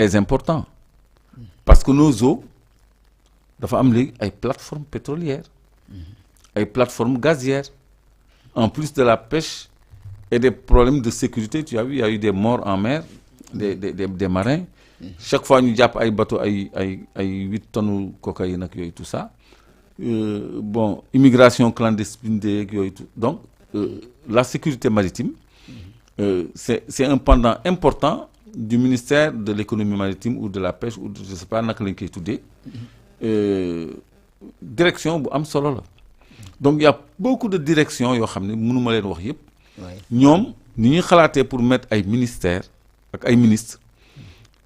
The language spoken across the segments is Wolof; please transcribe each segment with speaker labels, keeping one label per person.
Speaker 1: est important. Parce que nos eaux, dafa am léegi ay plateformes pétrolières, ay plateformes gazières. En plus de la pêche et des problèmes de sécurité, tu as vu, il y a eu des morts en mer, des marins. Chaque fois, nous avons un bateau avec 8 tonnes de cocaïne et tout ça. Bon, immigration clandestine, donc la sécurité maritime, c'est un pendant important du ministère de l'économie maritime ou de la pêche, ou de, je ne sais pas, direction bu am solo la. Donc il y a beaucoup de directions yoo xam ne mënuma leen wax yëpp. ñoom ni ñuy xalaatee pour mettre ay ministères ak ay ministres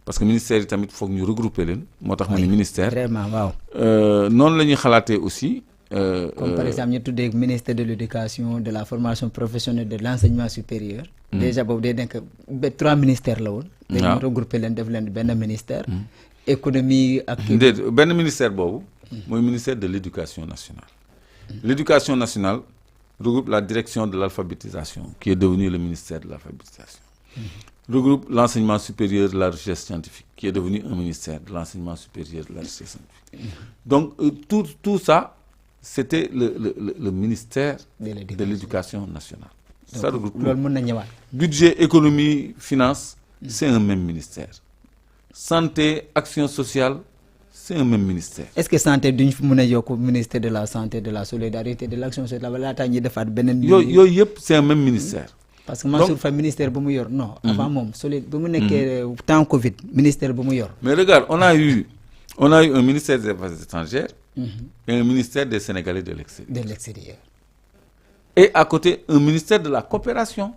Speaker 1: parce que ministères yi tamit foog ñu regrouper leen moo tax ma ne ministère.
Speaker 2: Vraiment waaw.
Speaker 1: noonu la ñuy xalaatee aussi.
Speaker 2: Comme par exemple ñu tuddee ministère de l'éducation, de la formation professionnelle, de l'enseignement supérieur. Déjà boobu day nekk 3 ministères la woon. dañu regrouper leen def leen benn ministère. Économie ak.
Speaker 1: benn ministère boobu. mooy ministère de l'éducation nationale. L'éducation nationale regroupe la direction de l'alphabétisation, qui est devenu le ministère de l'alphabétisation. Regroupe l'enseignement supérieur de la recherche scientifique, qui est devenu un ministère de l'enseignement supérieur de la recherche scientifique. Donc, tout ça, c'était le ministère de l'éducation nationale. Donc, ça regroupe budget, économie, finance, c'est un même ministère. Santé, action sociale, c'est un même ministère.
Speaker 2: Est-ce que santé duñ fi mën a yokk ministère de la santé, de la solidarité, de l'action sociale laata ñuy defaat beneen.
Speaker 1: yooyu yëpp c'est un même ministère.
Speaker 2: Parce que Mansour Faye ministère bu mu yor non. avant moom bu mu nekkee temps Covid ministère bu mu yor.
Speaker 1: Mais regarde, on a eu un ministère des Affaires étrangères et un ministère des Sénégalais de l'extérieur. Et à côté un ministère de la coopération.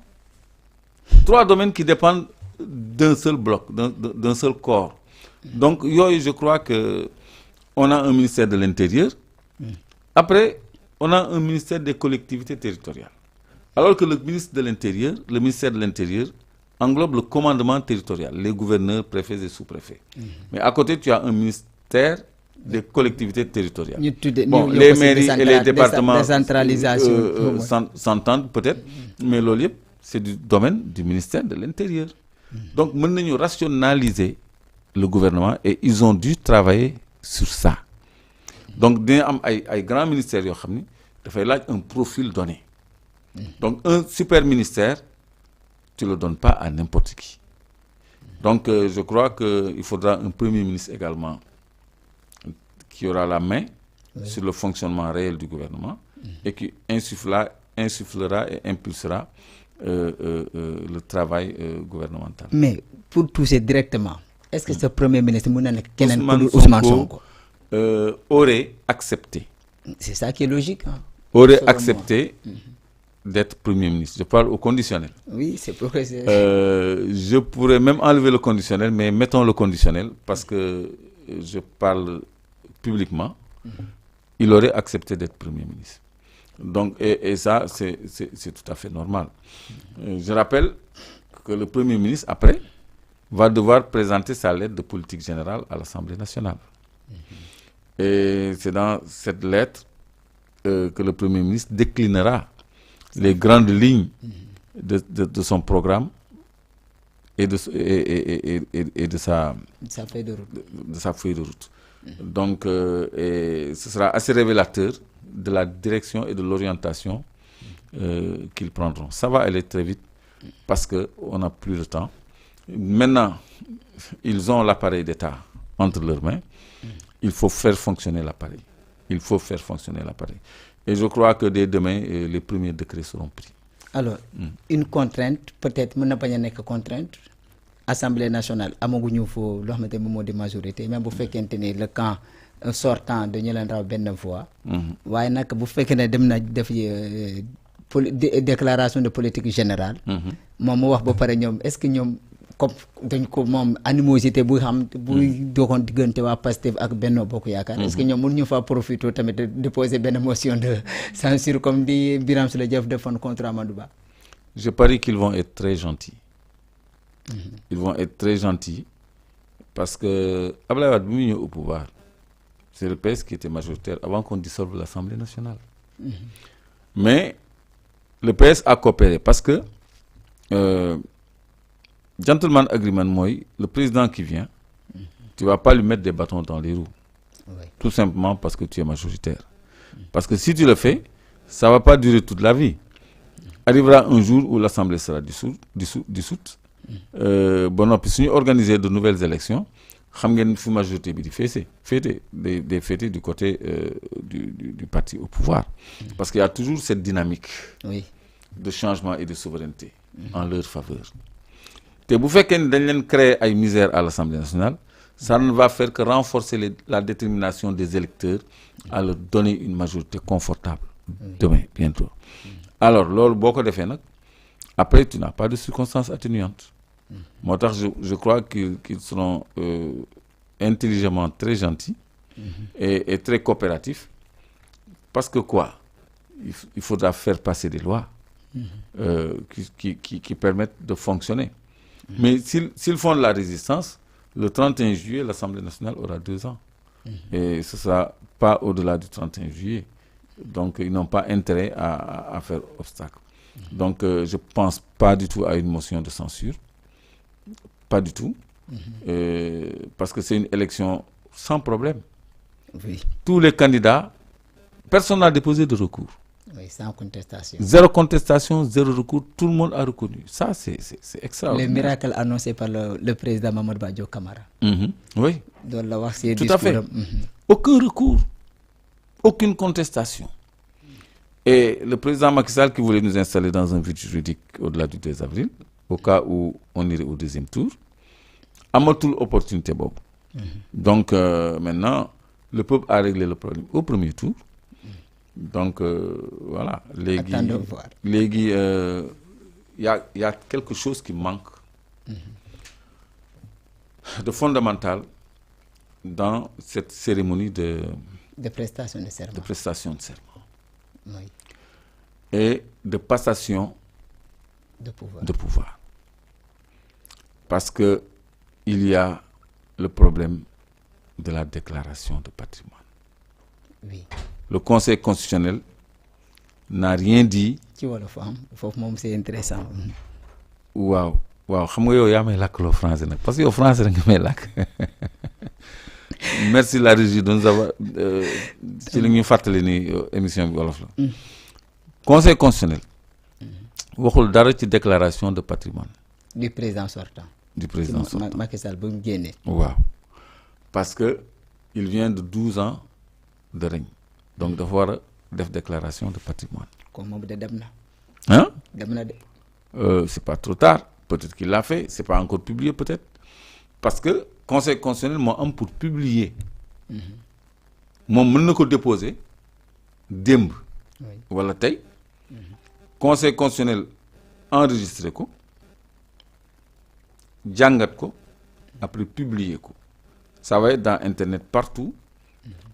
Speaker 1: 3 domaines qui dépendent d'un seul bloc, d'un seul corps. Donc, je crois qu'on a un ministère de l'Intérieur. Après, on a un ministère des collectivités territoriales. Alors que le ministère de l'Intérieur englobe le commandement territorial, les gouverneurs, préfets et sous-préfets. Mais à côté, tu as un ministère des collectivités territoriales. Bon, les mairies et les départements s'entendent peut-être, mais l'OLIP, c'est du domaine du ministère de l'Intérieur. Donc, maintenant, nous rationaliser le gouvernement et ils ont dû travailler sur ça. Donc, il y a un grand ministère qui a un profil donné. Donc, un super ministère, tu ne le donnes pas à n'importe qui. Donc, je crois qu'il faudra un premier ministre également qui aura la main sur le fonctionnement réel du gouvernement et qui insufflera et impulsera le travail gouvernemental.
Speaker 2: Mais pour toucher directement, est-ce que ce premier ministre Ousmane Sonko
Speaker 1: aurait accepté?
Speaker 2: C'est ça qui est logique. Hein,
Speaker 1: aurait accepté d'être premier ministre. Je parle au conditionnel.
Speaker 2: Oui, c'est pour que
Speaker 1: je pourrais même enlever le conditionnel, mais mettons le conditionnel parce que je parle publiquement. Il aurait accepté d'être premier ministre. Donc, et ça, c'est tout à fait normal. Je rappelle que le premier ministre, après, va devoir présenter sa lettre de politique générale à l'Assemblée nationale. Et c'est dans cette lettre que le Premier ministre déclinera les grandes lignes de son programme et de sa feuille de route. Donc, ce sera assez révélateur de la direction et de l'orientation qu'ils prendront. Ça va aller très vite parce qu'on n'a plus de temps. Maintenant, ils ont l'appareil d'État entre leurs mains. Il faut faire fonctionner l'appareil. Et je crois que dès demain, les premiers décrets seront pris.
Speaker 2: Alors, une contrainte, peut-être, il n'y a pas de contrainte. Assemblée nationale, amaguñu fo lo xamante mo di majorité même bu fekkente ni le camp sortant de ñu leen raw benn voix. waaye nag bu fekkee ne dem na def déclaration de politique générale. moom mu wax ba pare ñoom est-ce que ñoom comme dañ ko moom animosité bu xam buy doxoon diggante waa Pastef ak Benno Bokk Yaakaar. est-ce que ñoom mënuñu fa profiter tamit de déposer benn motion de censure comme di Birame Souleye Diop defoon contre Amadou Ba.
Speaker 1: Je parie qu'ils vont être très gentils. Ils vont être très gentils parce que Abdoulaye Wade bi mu ñëw au pouvoir c'est le PS qui était majoritaire avant qu'on dissolve l'Assemblée nationale. Mais le PS a coopéré parce que gentleman agreement mooy le président qui vient tu vas pas lui mettre des bâtons dans les roues.
Speaker 2: Oui.
Speaker 1: Tout simplement parce que tu es majoritaire. Parce que si tu le fais, ça va pas durer toute la vie. Arrivera un jour où l'Assemblée sera dissoute. Bon, puis si nous organisons de nouvelles élections, xam ngeen fu majorité bi di féete du côté du parti au pouvoir. Parce qu'il y a toujours cette dynamique de changement et de souveraineté en leur faveur. Et si vous faites créer une misère à l'Assemblée nationale, ça ne va faire que renforcer la détermination des électeurs à leur donner une majorité confortable demain, bientôt. Alors, après, tu n'as pas de circonstances atténuantes. Moi, je crois qu'ils seront intelligemment très gentils et très coopératifs. Parce que quoi? Il faudra faire passer des lois qui permettent de fonctionner. Mais s'ils font de la résistance, le 31 juillet, l'Assemblée nationale aura 2 ans. Et ce ne sera pas au-delà du 31 juillet. Donc, ils n'ont pas intérêt à faire obstacle. Donc, je ne pense pas du tout à une motion de censure. Pas du tout. Parce que c'est une élection sans problème.
Speaker 2: Oui.
Speaker 1: Tous les candidats, personne n'a déposé de recours.
Speaker 2: Oui, sans contestation.
Speaker 1: Zéro contestation, zéro recours, tout le monde a reconnu. Ça, c'est extraordinaire.
Speaker 2: Le miracle annoncé par le président Mamadou Badio Camara.
Speaker 1: Oui.
Speaker 2: Tout
Speaker 1: à fait. Aucun recours, aucune contestation. Et le président Macky Sall qui voulait nous installer dans un vide juridique au-delà du 2 avril, au cas où on irait au 2e tour, a toute l'opportunité. Donc maintenant, le peuple a réglé le problème au 1er tour. Donc voilà.
Speaker 2: Attendons de voir.
Speaker 1: Il y a quelque chose qui manque de fondamental dans cette cérémonie de
Speaker 2: prestation de serment.
Speaker 1: Oui. Et de passation
Speaker 2: de
Speaker 1: pouvoir. Parce que il y a le problème de la déclaration de patrimoine.
Speaker 2: Oui.
Speaker 1: Le Conseil constitutionnel n'a rien dit.
Speaker 2: C'est intéressant.
Speaker 1: Wow. Xam nga yow yaa may làkk loo français nag parce que yow français rek nga may làkk. Merci la régie de nous avoir ci li ñuy fàttali ni émission bi wolof la. Conseil constitutionnel waxul dara ci déclaration de patrimoine.
Speaker 2: Du président sortant. Macky Sall bu mu génnee.
Speaker 1: Waaw. Parce que il vient de 12 ans de règne. Donc dafa war a def déclaration de patrimoine.
Speaker 2: Comme moom de dem na.
Speaker 1: Hein?
Speaker 2: Dem na de.
Speaker 1: C'est pas trop tard. Peut-être qu'il l'a fait. C'est pas encore publié peut-être. Parce que Conseil constitutionnel moo am pour publier. Moom mën na ko déposer démb. Wala tey. Conseil constitutionnel enregistré ko. Jàngat ko. Après publier ko. Ça va être dans Internet partout.